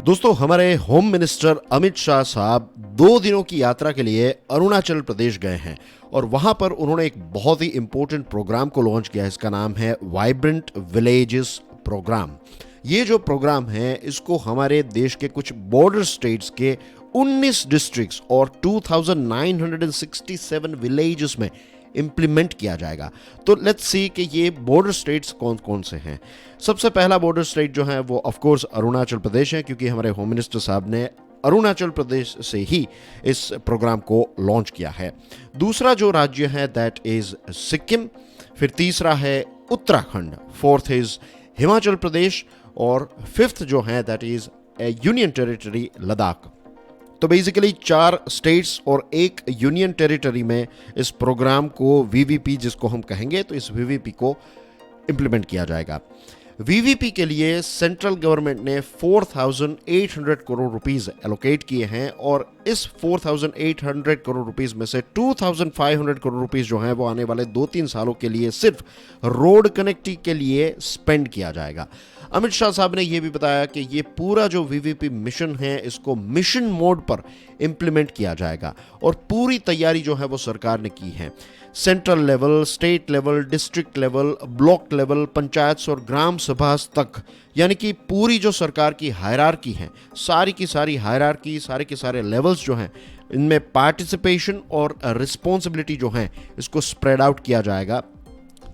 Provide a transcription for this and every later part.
दोस्तों, हमारे home minister Amit Shah साहब 2 दिनों की यात्रा के लिए अरुणाचल प्रदेश गए हैं और वहां पर उन्होंने एक बहुत ही इंपॉर्टेंट प्रोग्राम को लॉन्च किया है। इसका नाम है वाइब्रेंट विलेजेस प्रोग्राम। ये जो प्रोग्राम है इसको हमारे देश के कुछ बॉर्डर स्टेट्स के 19 डिस्ट्रिक्ट्स और 2967 विलेजेस में इम्प्लीमेंट किया जाएगा। तो लेट्स सी कि ये बॉर्डर स्टेट्स कौन कौन से हैं। सबसे पहला बॉर्डर स्टेट जो है वो ऑफ कोर्स अरुणाचल प्रदेश है, क्योंकि हमारे होम मिनिस्टर साहब ने अरुणाचल प्रदेश से ही इस प्रोग्राम को लॉन्च किया है। दूसरा जो राज्य है दैट इज सिक्किम। फिर तीसरा है उत्तराखंड। फोर्थ इज हिमाचल प्रदेश और फिफ्थ जो है that is union territory Ladakh. तो बेसिकली 4 स्टेट्स और एक यूनियन टेरिटरी में इस प्रोग्राम को वीवीपी जिसको हम कहेंगे, तो इस वीवीपी को इम्प्लीमेंट किया जाएगा। वीवीपी के लिए सेंट्रल गवर्नमेंट ने 4,800 करोड़ रुपीस एलोकेट किए हैं और इस 4,800 करोड़ रुपीस में से 2,500 करोड़ रुपीस जो हैं वो आने वाले 2-3 सालों के लिए सिर्फ रोड कनेक्टिविटी के लिए स्पेंड किया जाएगा। अमित शाह साहब ने यह भी बताया कि ये पूरा जो वीवीपी मिशन है इसको मिशन मोड पर इम्प्लीमेंट किया जाएगा और पूरी तैयारी जो है वो सरकार ने की है। Central level, state level, district level, block level, panchayat और ग्राम सभा तक, यानी कि पूरी जो सरकार की हायरार्की है, सारी की सारी हायरार्की, सारे के सारे लेवल्स जो हैं, इनमें पार्टिसिपेशन और रिस्पॉन्सिबिलिटी जो है इसको स्प्रेड आउट किया जाएगा,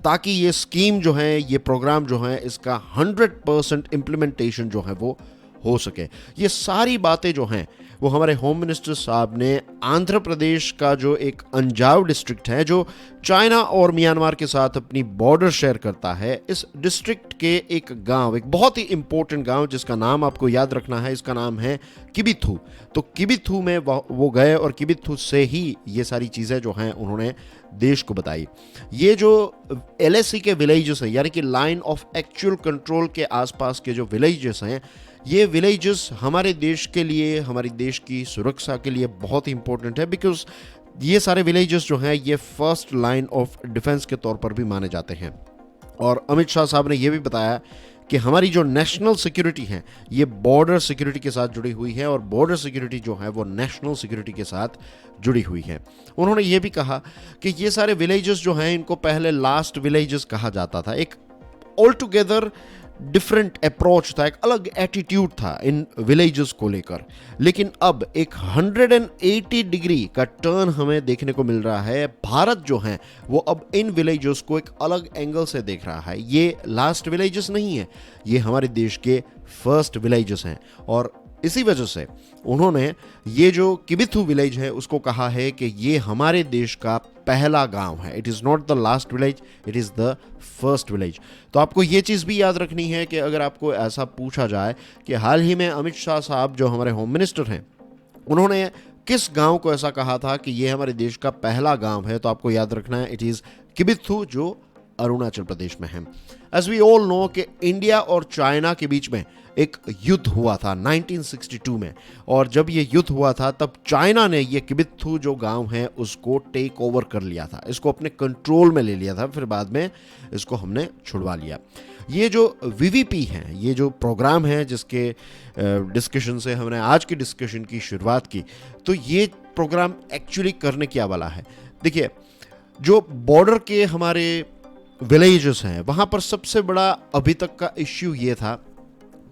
ताकि ये स्कीम जो है, ये प्रोग्राम जो है, इसका 100% इम्प्लीमेंटेशन जो है वो हो सके। ये सारी बातें जो हैं वो हमारे होम मिनिस्टर साहब ने आंध्र प्रदेश का जो एक अंजाव डिस्ट्रिक्ट है जो चाइना और म्यांमार के साथ अपनी बॉर्डर शेयर करता है, इस डिस्ट्रिक्ट के एक गांव, एक बहुत ही इंपॉर्टेंट गांव जिसका नाम आपको याद रखना है, इसका नाम है किबिथू। तो किबिथू में वो गए और किबिथू से ही ये सारी चीज़ें जो हैं उन्होंने देश को बताई। ये जो एलएसी के विलेजेस हैं, यानी कि लाइन ऑफ एक्चुअल कंट्रोल के आसपास के जो विलेजेस हैं, ये विलेजेस हमारे देश के लिए, हमारी देश की सुरक्षा के लिए बहुत ही इंपॉर्टेंट है, बिकॉज ये सारे विलेजेस जो हैं ये फर्स्ट लाइन ऑफ डिफेंस के तौर पर भी माने जाते हैं। और अमित शाह साहब ने यह भी बताया कि हमारी जो नेशनल सिक्योरिटी है ये बॉर्डर सिक्योरिटी के साथ जुड़ी हुई है और बॉर्डर सिक्योरिटी जो है वो नेशनल सिक्योरिटी के साथ जुड़ी हुई है। उन्होंने ये भी कहा कि ये सारे विलेजेस जो हैं इनको पहले लास्ट विलेजेस कहा जाता था। एक ऑल टुगेदर डिफरेंट अप्रोच था, एक अलग एटीट्यूड था इन विलेजेस को लेकर, लेकिन अब एक 180 डिग्री का टर्न हमें देखने को मिल रहा है। भारत जो है वो अब इन विलेजेस को एक अलग एंगल से देख रहा है। ये लास्ट विलेजेस नहीं है, ये हमारे देश के फर्स्ट विलेजेस हैं और इसी वजह से उन्होंने ये जो किबिथू विलेज है उसको कहा है कि ये हमारे देश का पहला गांव है। It is not the last village, it is the first village. तो आपको ये चीज़ भी याद रखनी है कि अगर आपको ऐसा पूछा जाए कि हाल ही में अमित शाह साहब जो हमारे होम मिनिस्टर हैं उन्होंने किस गांव को ऐसा कहा था कि ये हमारे देश का पहला गांव है, तो आपको याद रखना है इट इज़ किबिथू जो अरुणाचल प्रदेश में है। एज वी ऑल नो कि इंडिया और चाइना के बीच में एक युद्ध हुआ था 1962 में, और जब ये युद्ध हुआ था तब चाइना ने ये किबिथू जो गांव है उसको टेक ओवर कर लिया था, इसको अपने कंट्रोल में ले लिया था, फिर बाद में इसको हमने छुड़वा लिया। ये जो वीवीपी है, ये जो प्रोग्राम है जिसके डिस्कशन से हमने आज की डिस्कशन की शुरुआत की, तो ये प्रोग्राम एक्चुअली करने क्या वाला है। देखिए, जो बॉर्डर के हमारे विलेजेस हैं वहाँ पर सबसे बड़ा अभी तक का इश्यू ये था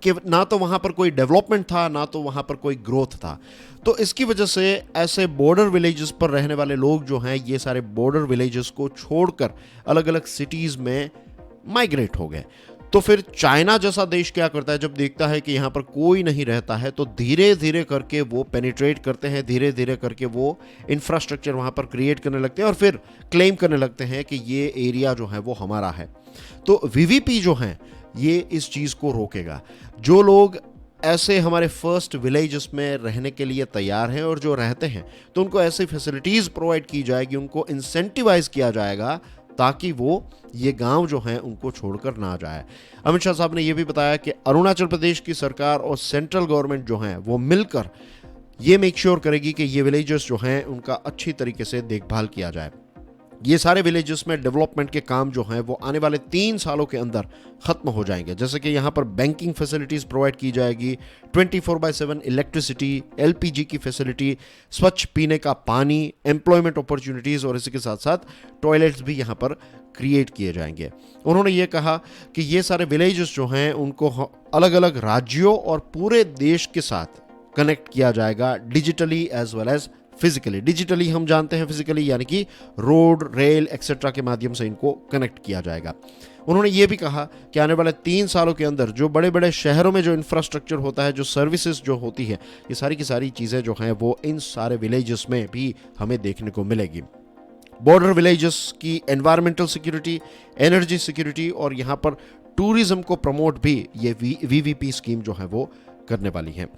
कि ना तो वहाँ पर कोई डेवलपमेंट था, ना तो वहाँ पर कोई ग्रोथ था। तो इसकी वजह से ऐसे बॉर्डर विलेजेस पर रहने वाले लोग जो हैं ये सारे बॉर्डर विलेजेस को छोड़कर अलग अलग सिटीज़ में माइग्रेट हो गए। तो फिर चाइना जैसा देश क्या करता है, जब देखता है कि यहाँ पर कोई नहीं रहता है तो धीरे धीरे करके वो पेनिट्रेट करते हैं, धीरे धीरे करके वो इंफ्रास्ट्रक्चर वहाँ पर क्रिएट करने लगते हैं और फिर क्लेम करने लगते हैं कि ये एरिया जो है वो हमारा है। तो वीवीपी जो है ये इस चीज़ को रोकेगा। जो लोग ऐसे हमारे फर्स्ट विलेजेस में रहने के लिए तैयार हैं और जो रहते हैं तो उनको ऐसी फैसिलिटीज़ प्रोवाइड की जाएगी, उनको इंसेंटिवाइज किया जाएगा ताकि वो ये गांव जो हैं उनको छोड़कर ना जाए। अमित शाह साहब ने ये भी बताया कि अरुणाचल प्रदेश की सरकार और सेंट्रल गवर्नमेंट जो हैं वो मिलकर ये मेक श्योर करेगी कि ये विलेजेस जो हैं उनका अच्छी तरीके से देखभाल किया जाए। ये सारे विलेजेस में डेवलपमेंट के काम जो हैं वो आने वाले 3 सालों के अंदर ख़त्म हो जाएंगे। जैसे कि यहाँ पर बैंकिंग फैसिलिटीज़ प्रोवाइड की जाएगी, 24/7 इलेक्ट्रिसिटी, एलपीजी की फैसिलिटी, स्वच्छ पीने का पानी, एम्प्लॉयमेंट अपॉर्चुनिटीज़ और इसी के साथ साथ टॉयलेट्स भी यहाँ पर क्रिएट किए जाएंगे। उन्होंने ये कहा कि ये सारे विलेजेस जो हैं उनको अलग अलग राज्यों और पूरे देश के साथ कनेक्ट किया जाएगा, digitally as well as physically. Digitally हम जानते हैं, फिजिकली यानी कि रोड, रेल एक्सेट्रा के माध्यम से इनको कनेक्ट किया जाएगा। उन्होंने ये भी कहा कि आने वाले 3 सालों के अंदर जो बड़े बड़े शहरों में जो इंफ्रास्ट्रक्चर होता है, जो सर्विसेज जो होती है, ये सारी की सारी चीज़ें जो हैं वो इन सारे विलेजेस में भी हमें देखने को मिलेगी। बॉर्डर विलेजेस की एनवायरमेंटल सिक्योरिटी, एनर्जी सिक्योरिटी और यहाँ पर टूरिज्म को प्रमोट भी ये वीवीपी स्कीम जो है वो करने वाली है।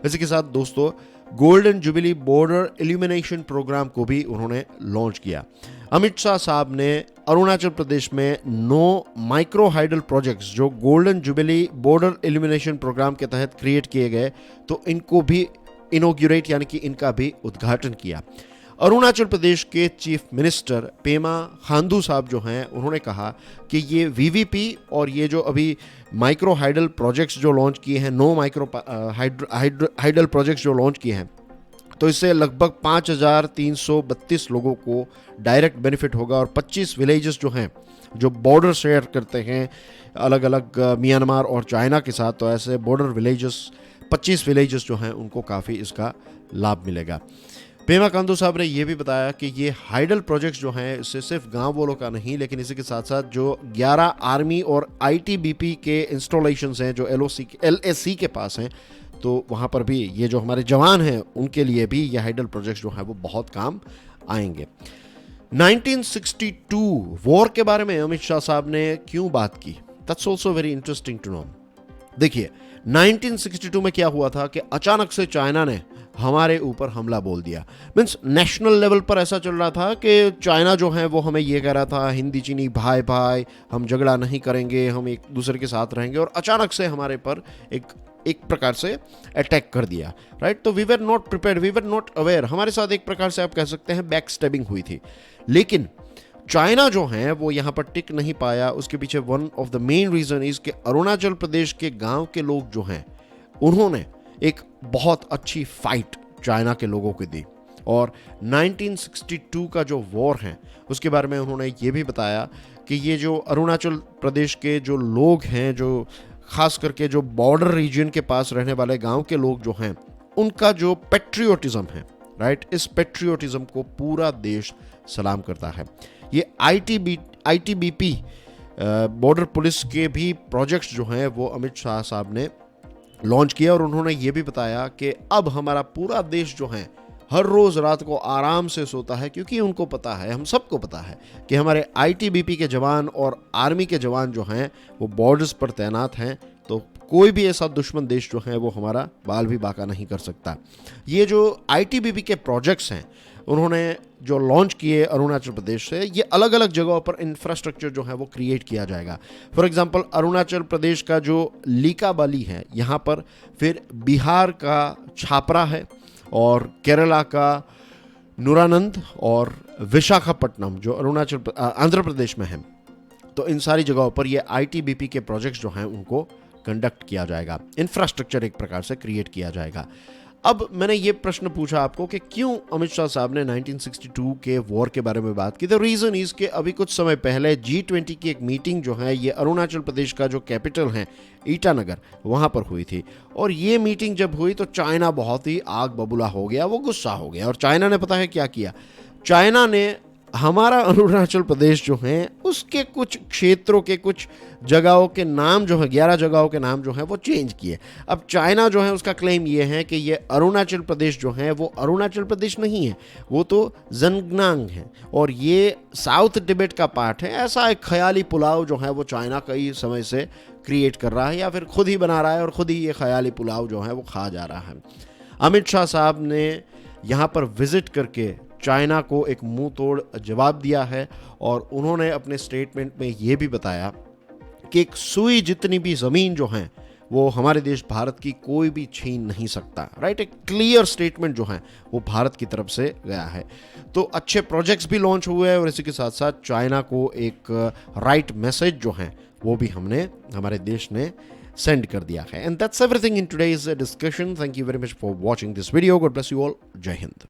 इसी के साथ दोस्तों golden jubilee border illumination programme को भी उन्होंने लॉन्च किया। अमित शाह साहब ने अरुणाचल प्रदेश में 9 माइक्रो हाइडल प्रोजेक्ट्स जो golden jubilee border illumination programme के तहत क्रिएट किए गए, तो इनको भी इनोग्यूरेट यानी कि इनका भी उद्घाटन किया। अरुणाचल प्रदेश के चीफ मिनिस्टर पेमा खांडू साहब जो हैं उन्होंने कहा कि ये वीवीपी और ये जो अभी माइक्रो हाइडल प्रोजेक्ट्स जो लॉन्च किए हैं, 9 माइक्रो हाइडल प्रोजेक्ट्स जो लॉन्च किए हैं, तो इससे लगभग 5332 लोगों को डायरेक्ट बेनिफिट होगा और 25 विलेजेस जो हैं जो बॉर्डर शेयर करते हैं अलग अलग म्यांमार और चाइना के साथ, तो ऐसे बॉर्डर विलेजेस 25 विलेजेस जो हैं उनको काफ़ी इसका लाभ मिलेगा। पेमा खांडू साहब ने यह भी बताया कि ये हाइडल प्रोजेक्ट्स जो हैं इससे सिर्फ गांव वालों का नहीं, लेकिन इसी के साथ साथ जो 11 आर्मी और आईटीबीपी के इंस्टॉलेशंस हैं जो एलएसी के पास हैं, तो वहाँ पर भी ये जो हमारे जवान हैं उनके लिए भी ये हाइडल प्रोजेक्ट्स जो हैं वो बहुत काम आएंगे। 1962 वॉर के बारे में अमित शाह साहब ने क्यों बात की, that's also very interesting to know. देखिए 1962 में क्या हुआ था कि अचानक से चाइना ने हमारे ऊपर हमला बोल दिया। मीन्स नेशनल लेवल पर ऐसा चल रहा था कि चाइना जो है वो हमें ये कह रहा था हिंदी चीनी भाई भाई, हम झगड़ा नहीं करेंगे, हम एक दूसरे के साथ रहेंगे, और अचानक से हमारे पर एक प्रकार से अटैक कर दिया, राइट। तो we were not prepared, we were not aware, हमारे साथ एक प्रकार से आप कह सकते हैं बैक स्टेबिंग हुई थी। लेकिन चाइना जो है वो यहाँ पर टिक नहीं पाया। उसके पीछे one of the main reason is कि अरुणाचल प्रदेश के गांव के लोग जो हैं उन्होंने एक बहुत अच्छी फाइट चाइना के लोगों को दी, और 1962 का जो वॉर है उसके बारे में उन्होंने ये भी बताया कि ये जो अरुणाचल प्रदेश के जो लोग हैं, जो खास करके जो बॉर्डर रीजन के पास रहने वाले गांव के लोग जो हैं, उनका जो पेट्रियोटिज्म है, राइट, इस पेट्रियोटिज्म को पूरा देश सलाम करता है। ये आईटीबीपी बॉर्डर पुलिस के भी प्रोजेक्ट्स जो हैं वो अमित शाह साहब ने लॉन्च किया, और उन्होंने ये भी बताया कि अब हमारा पूरा देश जो है हर रोज़ रात को आराम से सोता है, क्योंकि उनको पता है, हम सबको पता है कि हमारे आईटीबीपी के जवान और आर्मी के जवान जो हैं वो बॉर्डर्स पर तैनात हैं, तो कोई भी ऐसा दुश्मन देश जो है वो हमारा बाल भी बाका नहीं कर सकता। ये जो आईटीबीपी के प्रोजेक्ट्स हैं उन्होंने जो लॉन्च किए अरुणाचल प्रदेश से, ये अलग अलग जगहों पर इंफ्रास्ट्रक्चर जो है वो क्रिएट किया जाएगा। फॉर एग्जांपल अरुणाचल प्रदेश का जो लीकाबाली है यहाँ पर, फिर बिहार का छापरा है, और केरला का नुरानंद और विशाखापट्टनम जो आंध्र प्रदेश में है, तो इन सारी जगहों पर ये आईटीबीपी के प्रोजेक्ट्स जो हैं उनको कंडक्ट किया जाएगा, इंफ्रास्ट्रक्चर एक प्रकार से क्रिएट किया जाएगा। अब मैंने ये प्रश्न पूछा आपको कि क्यों अमित शाह साहब ने 1962 के वॉर के बारे में बात की। तो रीज़न इज़ कि अभी कुछ समय पहले G20 की एक मीटिंग जो है ये अरुणाचल प्रदेश का जो कैपिटल है ईटानगर, वहाँ पर हुई थी, और ये मीटिंग जब हुई तो चाइना बहुत ही आग बबूला हो गया, वो गुस्सा हो गया, और चाइना ने पता है क्या किया, चाइना ने हमारा अरुणाचल प्रदेश जो है उसके कुछ क्षेत्रों के कुछ जगहों के नाम जो है, 11 जगहों के नाम जो है वो चेंज किए। अब चाइना जो है उसका क्लेम ये है कि ये अरुणाचल प्रदेश जो है वो अरुणाचल प्रदेश नहीं है, वो तो जंगनांग है, और ये साउथ तिब्बत का पार्ट है। ऐसा एक ख्याली पुलाव जो है वो चाइना कई समय से क्रिएट कर रहा है, या फिर खुद ही बना रहा है, और खुद ही ये ख्याली पुलाव जो है वो खा जा रहा है। अमित शाह साहब ने यहाँ पर विजिट करके चाइना को एक मुंह तोड़ जवाब दिया है, और उन्होंने अपने स्टेटमेंट में ये भी बताया कि एक सुई जितनी भी ज़मीन जो है वो हमारे देश भारत की कोई भी छीन नहीं सकता, राइट। एक क्लियर स्टेटमेंट जो है वो भारत की तरफ से गया है। तो अच्छे प्रोजेक्ट्स भी लॉन्च हुए हैं और इसी के साथ साथ चाइना को एक राइट मैसेज जो है वो भी हमारे देश ने सेंड कर दिया है। And that's everything in today's discussion. Thank you very much for watching this video. God bless you all. जय हिंद।